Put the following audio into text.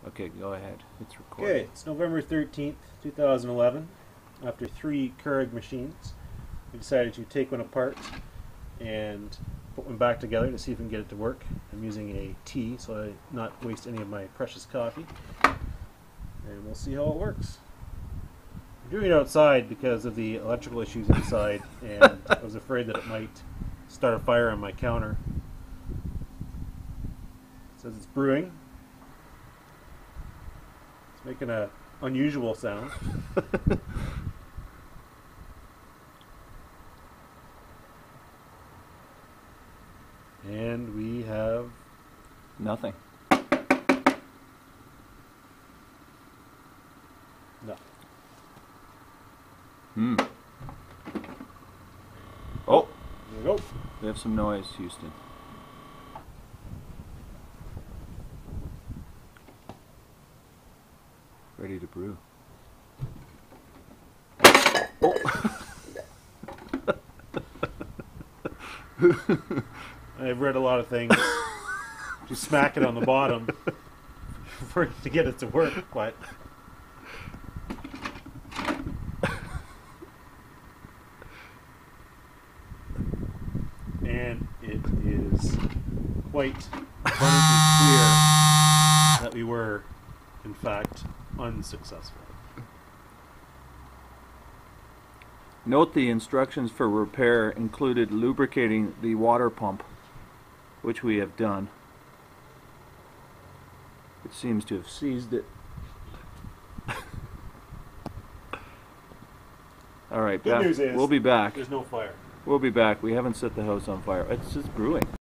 Okay, go ahead. It's recording. Okay, it's November 13th, 2011. After 3 Keurig machines, we decided to take one apart and put one back together to see if we can get it to work. I'm using a tea so I not waste any of my precious coffee. And we'll see how it works. I'm doing it outside because of the electrical issues inside, and I was afraid that it might start a fire on my counter. It says it's brewing. It's making an unusual sound. And we have Nothing. nothing. Oh, There we go. we have some noise, Houston. Ready to brew. I've read a lot of things. You smack it on the bottom to get it to work, but and it is quite abundantly clear that we were, in fact, unsuccessful. Note the instructions for repair included lubricating the water pump, which we have done. It seems to have seized it. All right, Good news is we'll be back. there's no fire. We'll be back. We haven't set the house on fire. It's just brewing.